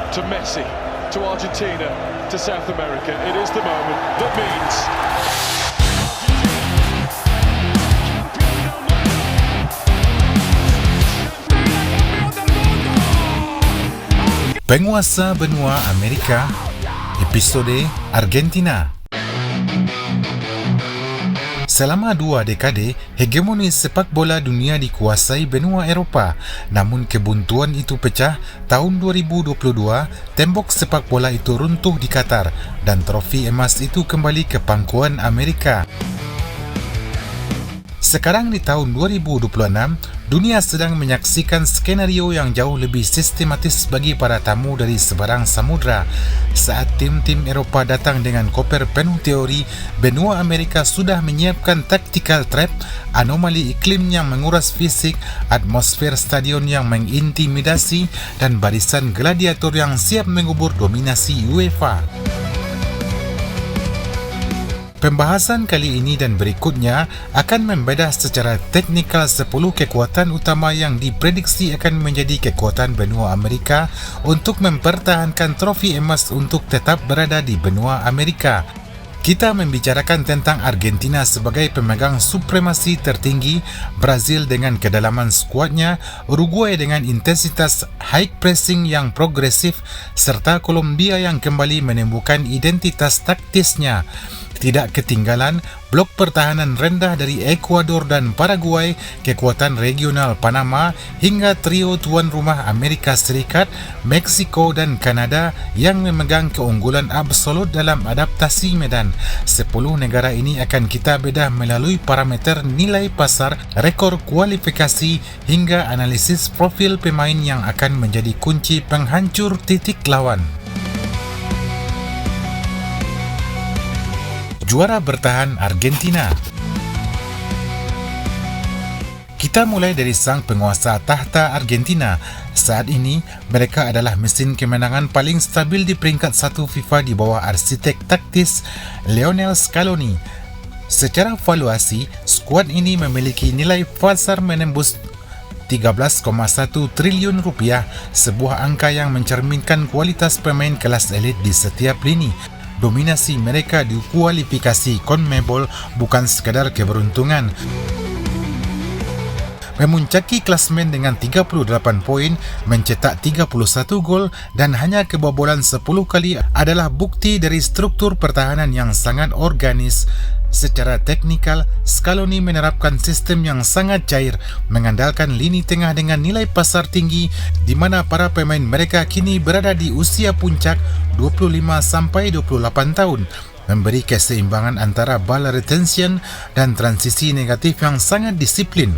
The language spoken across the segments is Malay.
to Messi, to Argentina, to South America. It is the moment that means Penguasa benua Amerika, episode Argentina. Selama 2 dekade, hegemoni sepak bola dunia dikuasai benua Eropah. Namun kebuntuan itu pecah tahun 2022, tembok sepak bola itu runtuh di Qatar dan trofi emas itu kembali ke pangkuan Amerika. Sekarang di tahun 2026, dunia sedang menyaksikan skenario yang jauh lebih sistematis bagi para tamu dari sebarang samudra. Saat tim-tim Eropah datang dengan koper penuh teori, benua Amerika sudah menyiapkan tactical trap, anomali iklim yang menguras fisik, atmosfer stadion yang mengintimidasi, dan barisan gladiator yang siap mengubur dominasi UEFA. Pembahasan kali ini dan berikutnya akan membedah secara teknikal 10 kekuatan utama yang diprediksi akan menjadi kekuatan benua Amerika untuk mempertahankan trofi emas untuk tetap berada di benua Amerika. Kita membicarakan tentang Argentina sebagai pemegang supremasi tertinggi, Brazil dengan kedalaman skuadnya, Uruguay dengan intensitas high pressing yang progresif, serta Kolombia yang kembali menemukan identitas taktisnya. Tidak ketinggalan, blok pertahanan rendah dari Ekuador dan Paraguay, kekuatan regional Panama, hingga trio tuan rumah Amerika Serikat, Meksiko dan Kanada yang memegang keunggulan absolut dalam adaptasi medan. 10 negara ini akan kita bedah melalui parameter nilai pasar, rekor kualifikasi, hingga analisis profil pemain yang akan menjadi kunci penghancur titik lawan. Juara bertahan Argentina. Kita mulai dari sang penguasa tahta Argentina. Saat ini, mereka adalah mesin kemenangan paling stabil di peringkat 1 FIFA di bawah arsitek taktis Lionel Scaloni. Secara valuasi, skuad ini memiliki nilai pasar menembus 13,1 triliun rupiah, sebuah angka yang mencerminkan kualitas pemain kelas elit di setiap lini. Dominasi mereka di kualifikasi CONMEBOL bukan sekadar keberuntungan. Memuncaki klasmen dengan 38 poin, mencetak 31 gol dan hanya kebobolan 10 kali adalah bukti dari struktur pertahanan yang sangat organis. Secara teknikal, Scaloni menerapkan sistem yang sangat cair, mengandalkan lini tengah dengan nilai pasar tinggi di mana para pemain mereka kini berada di usia puncak 25-28 tahun, memberi keseimbangan antara ball retention dan transisi negatif yang sangat disiplin.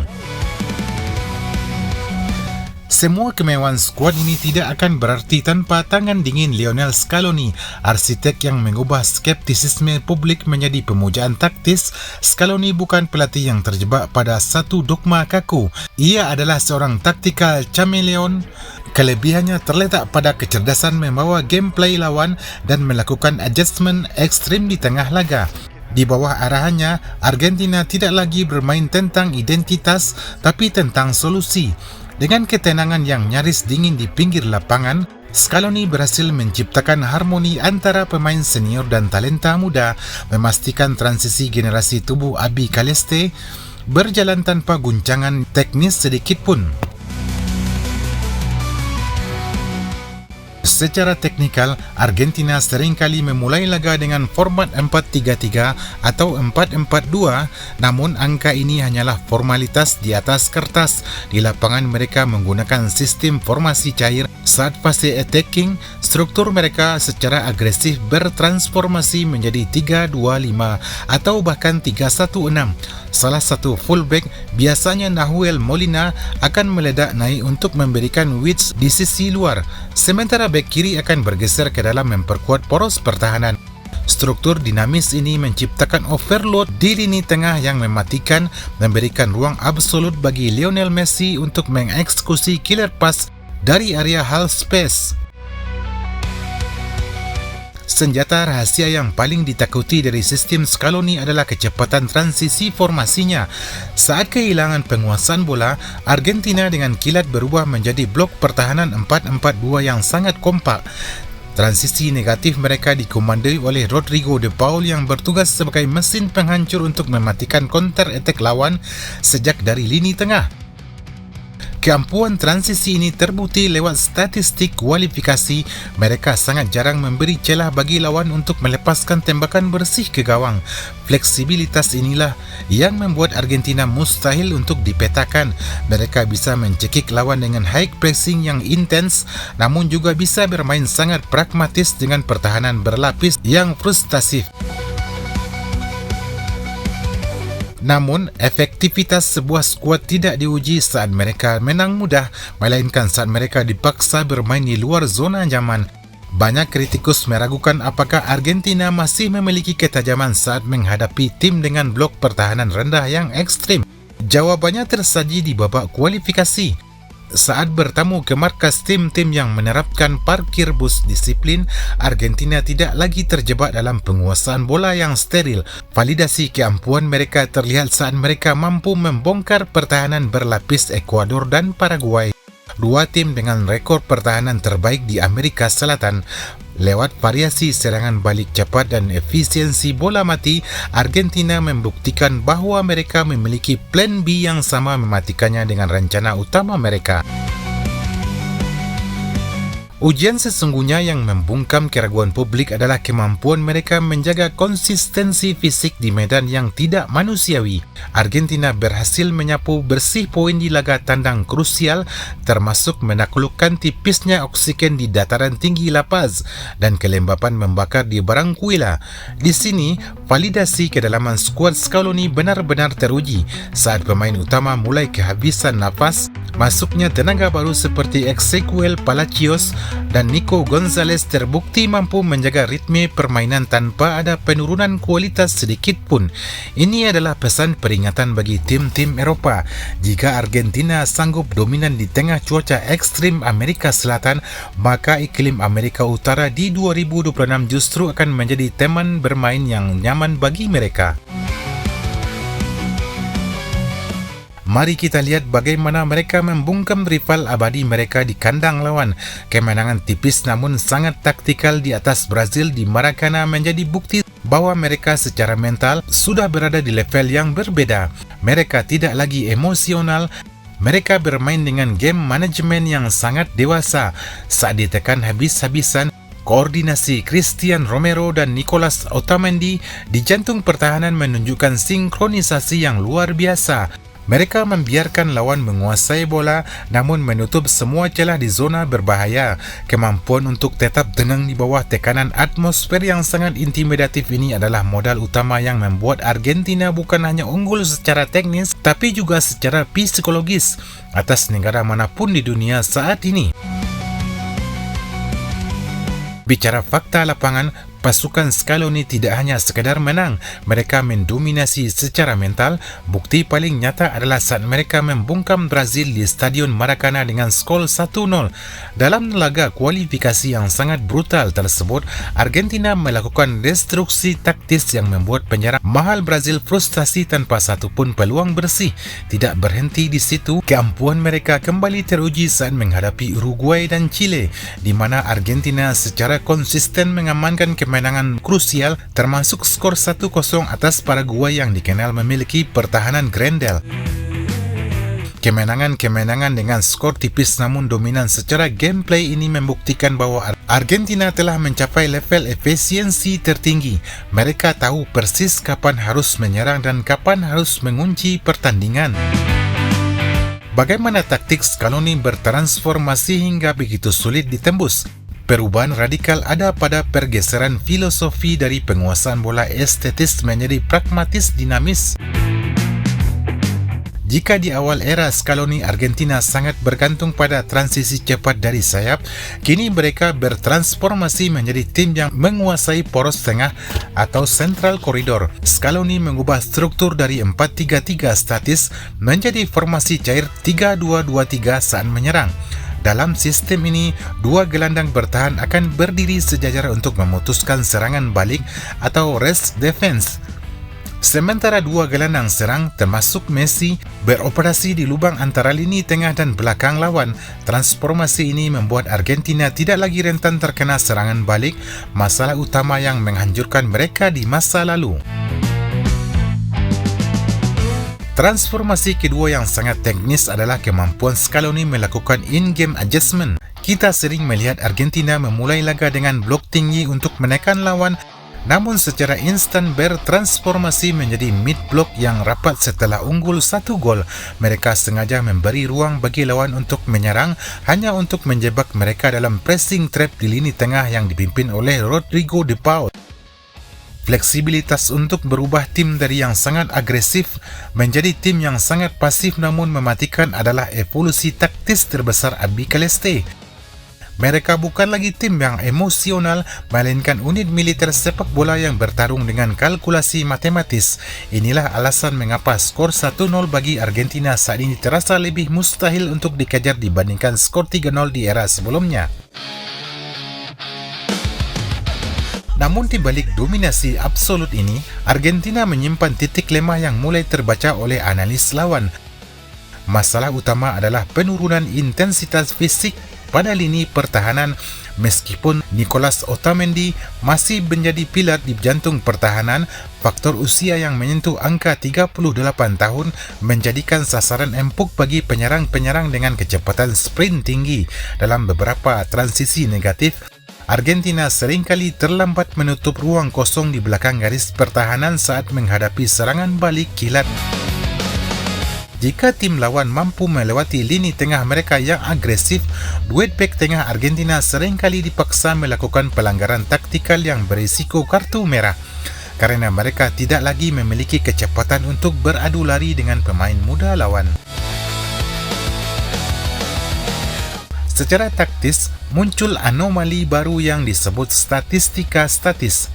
Semua kemewahan skuad ini tidak akan berarti tanpa tangan dingin Lionel Scaloni, arsitek yang mengubah skeptisisme publik menjadi pemujaan taktis. Scaloni bukan pelatih yang terjebak pada satu dogma kaku. Ia adalah seorang taktikal chameleon. Kelebihannya terletak pada kecerdasan membawa gameplay lawan dan melakukan adjustment ekstrim di tengah laga. Di bawah arahannya, Argentina tidak lagi bermain tentang identitas, tapi tentang solusi. Dengan ketenangan yang nyaris dingin di pinggir lapangan, Scaloni berhasil menciptakan harmoni antara pemain senior dan talenta muda, memastikan transisi generasi tubuh Abi Caleste berjalan tanpa guncangan teknis sedikit pun. Secara teknikal, Argentina seringkali memulai laga dengan format 4-3-3 atau 4-4-2, namun angka ini hanyalah formalitas di atas kertas. Di lapangan mereka menggunakan sistem formasi cair. Saat fase attacking, struktur mereka secara agresif bertransformasi menjadi 3-2-5 atau bahkan 3-1-6. Salah satu fullback, biasanya Nahuel Molina, akan meledak naik untuk memberikan width di sisi luar, sementara bek kiri akan bergeser ke dalam memperkuat poros pertahanan. Struktur dinamis ini menciptakan overload di lini tengah yang mematikan, memberikan ruang absolut bagi Lionel Messi untuk mengeksekusi killer pass dari area half space. Senjata rahasia yang paling ditakuti dari sistem Scaloni adalah kecepatan transisi formasinya. Saat kehilangan penguasaan bola, Argentina dengan kilat berubah menjadi blok pertahanan 4-4-2 yang sangat kompak. Transisi negatif mereka dikomandoi oleh Rodrigo de Paul yang bertugas sebagai mesin penghancur untuk mematikan counter-attack lawan sejak dari lini tengah. Keampuan transisi ini terbukti lewat statistik kualifikasi. Mereka sangat jarang memberi celah bagi lawan untuk melepaskan tembakan bersih ke gawang. Fleksibilitas inilah yang membuat Argentina mustahil untuk dipetakan. Mereka bisa mencekik lawan dengan high pressing yang intens, namun juga bisa bermain sangat pragmatis dengan pertahanan berlapis yang frustasi. Namun, efektivitas sebuah skuad tidak diuji saat mereka menang mudah, melainkan saat mereka dipaksa bermain di luar zona nyaman. Banyak kritikus meragukan apakah Argentina masih memiliki ketajaman saat menghadapi tim dengan blok pertahanan rendah yang ekstrim. Jawabannya tersaji di babak kualifikasi. Saat bertamu ke markas tim-tim yang menerapkan parkir bus disiplin, Argentina tidak lagi terjebak dalam penguasaan bola yang steril. Validasi keampuan mereka terlihat saat mereka mampu membongkar pertahanan berlapis Ekuador dan Paraguay, dua tim dengan rekor pertahanan terbaik di Amerika Selatan. Lewat variasi serangan balik cepat dan efisiensi bola mati, Argentina membuktikan bahawa mereka memiliki plan B yang sama mematikannya dengan rencana utama mereka. Ujian sesungguhnya yang membungkam keraguan publik adalah kemampuan mereka menjaga konsistensi fisik di medan yang tidak manusiawi. Argentina berhasil menyapu bersih poin di laga tandang krusial, termasuk menaklukkan tipisnya oksigen di dataran tinggi La Paz dan kelembapan membakar di Barranquilla. Di sini, validasi kedalaman skuad Scaloni benar-benar teruji saat pemain utama mulai kehabisan nafas. Masuknya tenaga baru seperti Ezequiel Palacios dan Nico Gonzalez terbukti mampu menjaga ritme permainan tanpa ada penurunan kualitas sedikit pun. Ini adalah pesan peringatan bagi tim-tim Eropah. Jika Argentina sanggup dominan di tengah cuaca ekstrim Amerika Selatan, maka iklim Amerika Utara di 2026 justru akan menjadi teman bermain yang nyaman bagi mereka. Mari kita lihat bagaimana mereka membungkam rival abadi mereka di kandang lawan. Kemenangan tipis namun sangat taktikal di atas Brazil di Maracana menjadi bukti bahawa mereka secara mental sudah berada di level yang berbeda. Mereka tidak lagi emosional. Mereka bermain dengan game manajemen yang sangat dewasa. Saat ditekan habis-habisan, koordinasi Christian Romero dan Nicolas Otamendi di jantung pertahanan menunjukkan sinkronisasi yang luar biasa. Mereka membiarkan lawan menguasai bola namun menutup semua celah di zona berbahaya. Kemampuan untuk tetap tenang di bawah tekanan atmosfer yang sangat intimidatif ini adalah modal utama yang membuat Argentina bukan hanya unggul secara teknis tapi juga secara psikologis atas negara manapun di dunia saat ini. Bicara fakta lapangan, pasukan Scaloni tidak hanya sekadar menang, mereka mendominasi secara mental. Bukti paling nyata adalah saat mereka membungkam Brazil di Stadion Maracana dengan skor 1-0. Dalam laga kualifikasi yang sangat brutal tersebut, Argentina melakukan destruksi taktis yang membuat penyerang mahal Brazil frustasi tanpa satupun peluang bersih. Tidak berhenti di situ, keampuan mereka kembali teruji saat menghadapi Uruguay dan Chile, di mana Argentina secara konsisten mengamankan kemenangan krusial termasuk skor 1-0 atas Paraguay yang dikenal memiliki pertahanan grendel. Kemenangan-kemenangan dengan skor tipis namun dominan secara gameplay ini membuktikan bahawa Argentina telah mencapai level efisiensi tertinggi. Mereka tahu persis kapan harus menyerang dan kapan harus mengunci pertandingan. Bagaimana taktik Scaloni bertransformasi hingga begitu sulit ditembus? Perubahan radikal ada pada pergeseran filosofi dari penguasaan bola estetis menjadi pragmatis dinamis. Jika di awal era Scaloni Argentina sangat bergantung pada transisi cepat dari sayap, kini mereka bertransformasi menjadi tim yang menguasai poros tengah atau central corridor. Scaloni mengubah struktur dari 4-3-3 statis menjadi formasi cair 3-2-2-3 saat menyerang. Dalam sistem ini, dua gelandang bertahan akan berdiri sejajar untuk memutuskan serangan balik atau rest defense. Sementara dua gelandang serang termasuk Messi beroperasi di lubang antara lini tengah dan belakang lawan. Transformasi ini membuat Argentina tidak lagi rentan terkena serangan balik, masalah utama yang menghancurkan mereka di masa lalu. Transformasi kedua yang sangat teknis adalah kemampuan Scaloni melakukan in-game adjustment. Kita sering melihat Argentina memulai laga dengan blok tinggi untuk menekan lawan, namun secara instan bertransformasi menjadi mid block yang rapat setelah unggul 1 gol. Mereka sengaja memberi ruang bagi lawan untuk menyerang hanya untuk menjebak mereka dalam pressing trap di lini tengah yang dipimpin oleh Rodrigo de Paul. Fleksibilitas untuk berubah tim dari yang sangat agresif menjadi tim yang sangat pasif namun mematikan adalah evolusi taktis terbesar Abi Celeste. Mereka bukan lagi tim yang emosional, melainkan unit militer sepak bola yang bertarung dengan kalkulasi matematis. Inilah alasan mengapa skor 1-0 bagi Argentina saat ini terasa lebih mustahil untuk dikejar dibandingkan skor 3-0 di era sebelumnya. Namun di balik dominasi absolut ini, Argentina menyimpan titik lemah yang mulai terbaca oleh analis lawan. Masalah utama adalah penurunan intensitas fisik pada lini pertahanan. Meskipun Nicolas Otamendi masih menjadi pilar di jantung pertahanan, faktor usia yang menyentuh angka 38 tahun menjadikan sasaran empuk bagi penyerang-penyerang dengan kecepatan sprint tinggi. Dalam beberapa transisi negatif, Argentina seringkali terlambat menutup ruang kosong di belakang garis pertahanan saat menghadapi serangan balik kilat. Jika tim lawan mampu melewati lini tengah mereka yang agresif, duet bek tengah Argentina seringkali dipaksa melakukan pelanggaran taktikal yang berisiko kartu merah karena mereka tidak lagi memiliki kecepatan untuk beradu lari dengan pemain muda lawan. Secara taktis, muncul anomali baru yang disebut statistika statis.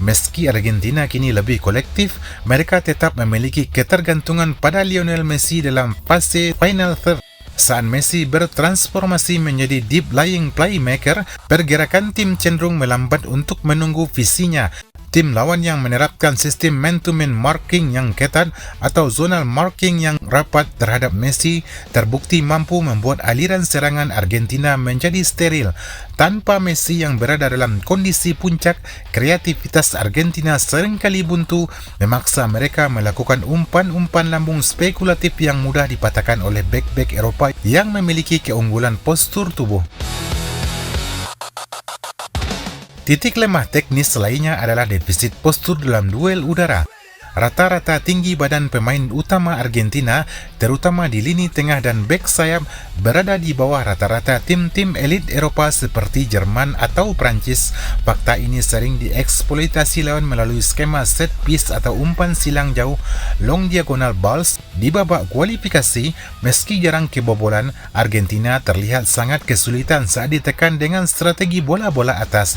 Meski Argentina kini lebih kolektif, mereka tetap memiliki ketergantungan pada Lionel Messi dalam fase final third. Saat Messi bertransformasi menjadi deep lying playmaker, pergerakan tim cenderung melambat untuk menunggu visinya. Tim lawan yang menerapkan sistem man-to-man marking yang ketat atau zonal marking yang rapat terhadap Messi terbukti mampu membuat aliran serangan Argentina menjadi steril. Tanpa Messi yang berada dalam kondisi puncak, kreativitas Argentina seringkali buntu, memaksa mereka melakukan umpan-umpan lambung spekulatif yang mudah dipatahkan oleh bek-bek Eropa yang memiliki keunggulan postur tubuh. Titik lemah teknis lainnya adalah defisit postur dalam duel udara. Rata-rata tinggi badan pemain utama Argentina, terutama di lini tengah dan bek sayap, berada di bawah rata-rata tim-tim elit Eropa seperti Jerman atau Prancis. Fakta ini sering dieksploitasi lawan melalui skema set piece atau umpan silang jauh long diagonal balls. Di babak kualifikasi, meski jarang kebobolan, Argentina terlihat sangat kesulitan saat ditekan dengan strategi bola-bola atas.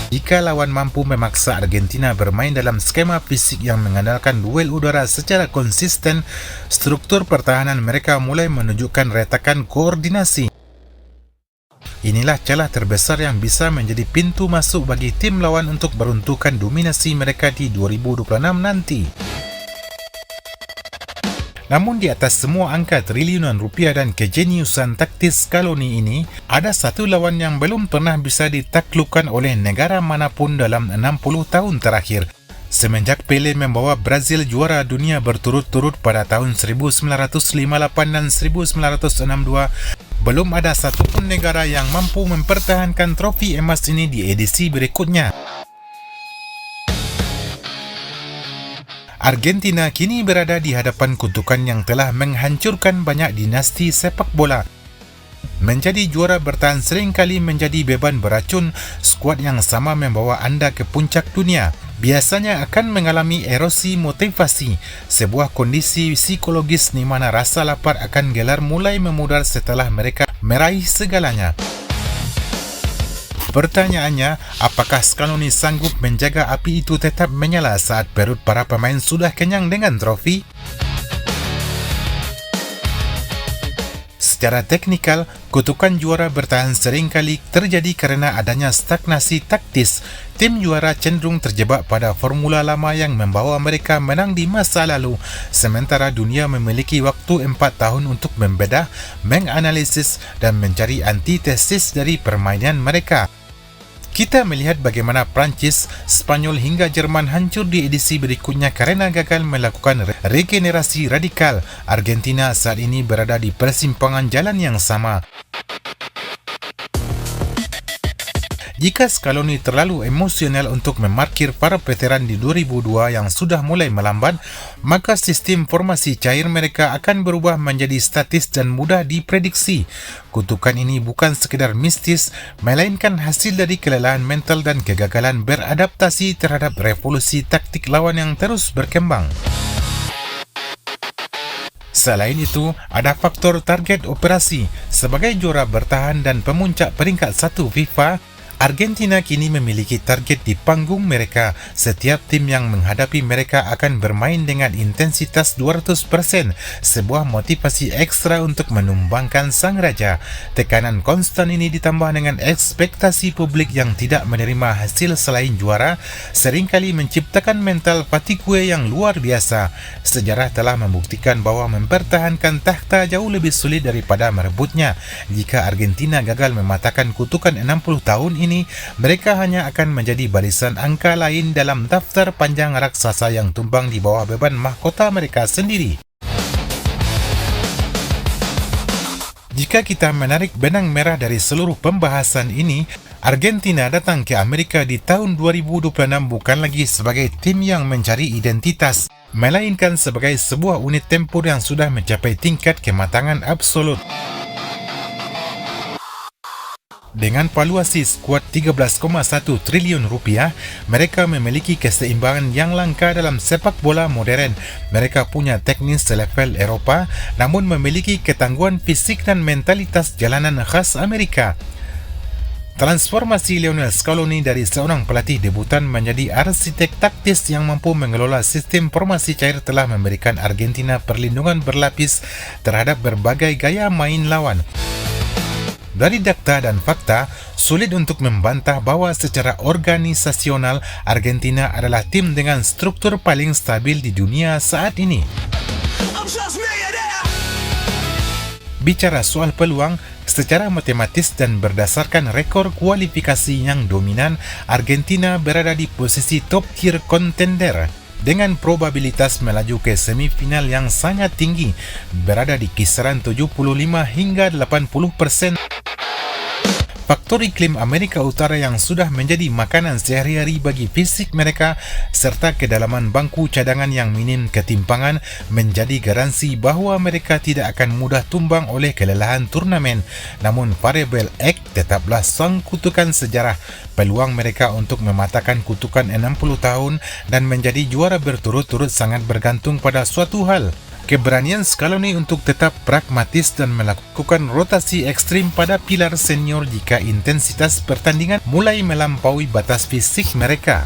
Jika lawan mampu memaksa Argentina bermain dalam skema fisik yang mengandalkan duel udara secara konsisten, struktur pertahanan mereka mulai menunjukkan retakan koordinasi. Inilah celah terbesar yang bisa menjadi pintu masuk bagi tim lawan untuk meruntuhkan dominasi mereka di 2026 nanti. Namun di atas semua angka triliunan rupiah dan kejeniusan taktis Scaloni ini, ada satu lawan yang belum pernah bisa ditaklukkan oleh negara manapun dalam 60 tahun terakhir. Semenjak Pele membawa Brazil juara dunia berturut-turut pada tahun 1958 dan 1962, belum ada satupun negara yang mampu mempertahankan trofi emas ini di edisi berikutnya. Argentina kini berada di hadapan kutukan yang telah menghancurkan banyak dinasti sepak bola. Menjadi juara bertahan seringkali menjadi beban beracun. Skuad yang sama membawa anda ke puncak dunia biasanya akan mengalami erosi motivasi, sebuah kondisi psikologis di mana rasa lapar akan gelar mulai memudar setelah mereka meraih segalanya. Pertanyaannya, apakah Scaloni sanggup menjaga api itu tetap menyala saat perut para pemain sudah kenyang dengan trofi? Secara teknikal, kutukan juara bertahan seringkali terjadi kerana adanya stagnasi taktis. Tim juara cenderung terjebak pada formula lama yang membawa mereka menang di masa lalu, sementara dunia memiliki waktu 4 tahun untuk membedah, menganalisis dan mencari antitesis dari permainan mereka. Kita melihat bagaimana Perancis, Spanyol hingga Jerman hancur di edisi berikutnya kerana gagal melakukan regenerasi radikal. Argentina saat ini berada di persimpangan jalan yang sama. Jika Scaloni terlalu emosional untuk memarkir para veteran di 2002 yang sudah mulai melambat, maka sistem formasi cair mereka akan berubah menjadi statis dan mudah diprediksi. Kutukan ini bukan sekedar mistis, melainkan hasil dari kelelahan mental dan kegagalan beradaptasi terhadap revolusi taktik lawan yang terus berkembang. Selain itu, ada faktor target operasi. Sebagai juara bertahan dan pemuncak peringkat 1 FIFA, Argentina kini memiliki target di panggung mereka. Setiap tim yang menghadapi mereka akan bermain dengan intensitas 200%, sebuah motivasi ekstra untuk menumbangkan sang raja. Tekanan konstan ini ditambah dengan ekspektasi publik yang tidak menerima hasil selain juara, seringkali menciptakan mental fatigue yang luar biasa. Sejarah telah membuktikan bahawa mempertahankan takhta jauh lebih sulit daripada merebutnya. Jika Argentina gagal mematahkan kutukan 60 tahun ini, mereka hanya akan menjadi barisan angka lain dalam daftar panjang raksasa yang tumbang di bawah beban mahkota mereka sendiri. Jika kita menarik benang merah dari seluruh pembahasan ini, Argentina datang ke Amerika di tahun 2026 bukan lagi sebagai tim yang mencari identitas, melainkan sebagai sebuah unit tempur yang sudah mencapai tingkat kematangan absolut. Dengan valuasi skuad 13,1 triliun rupiah, mereka memiliki keseimbangan yang langka dalam sepak bola modern. Mereka punya teknis selevel Eropah, namun memiliki ketangguhan fisik dan mentalitas jalanan khas Amerika. Transformasi Lionel Scaloni dari seorang pelatih debutan menjadi arsitek taktis yang mampu mengelola sistem formasi cair telah memberikan Argentina perlindungan berlapis terhadap berbagai gaya main lawan. Dari data dan fakta, sulit untuk membantah bahawa secara organisasional Argentina adalah tim dengan struktur paling stabil di dunia saat ini. Bicara soal peluang, secara matematis dan berdasarkan rekor kualifikasi yang dominan, Argentina berada di posisi top tier contender dengan probabilitas melaju ke semifinal yang sangat tinggi, berada di kisaran 75 hingga 80%. Faktor iklim Amerika Utara yang sudah menjadi makanan sehari-hari bagi fisik mereka serta kedalaman bangku cadangan yang minim ketimpangan menjadi garansi bahawa mereka tidak akan mudah tumbang oleh kelelahan turnamen. Namun variabel X tetaplah sang kutukan sejarah. Peluang mereka untuk mematahkan kutukan 60 tahun dan menjadi juara berturut-turut sangat bergantung pada suatu hal: keberanian Scaloni untuk tetap pragmatis dan melakukan rotasi ekstrim pada pilar senior jika intensitas pertandingan mulai melampaui batas fisik mereka.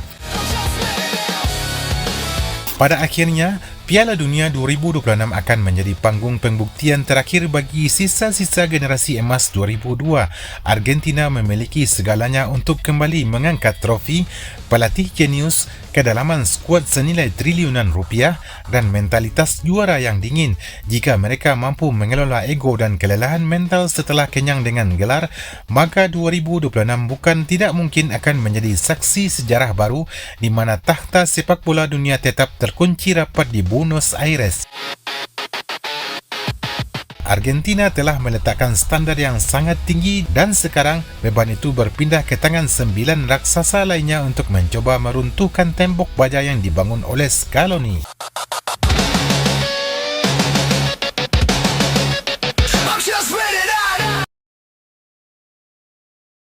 Pada akhirnya, Piala Dunia 2026 akan menjadi panggung pembuktian terakhir bagi sisa-sisa generasi emas 2002. Argentina memiliki segalanya untuk kembali mengangkat trofi, pelatih jenius, kedalaman skuad senilai triliunan rupiah dan mentalitas juara yang dingin. Jika mereka mampu mengelola ego dan kelelahan mental setelah kenyang dengan gelar, maka 2026 bukan tidak mungkin akan menjadi saksi sejarah baru di mana takhta sepak bola dunia tetap terkunci rapat di Buenos Aires. Argentina telah meletakkan standar yang sangat tinggi dan sekarang beban itu berpindah ke tangan 9 raksasa lainnya untuk mencoba meruntuhkan tembok baja yang dibangun oleh Scaloni.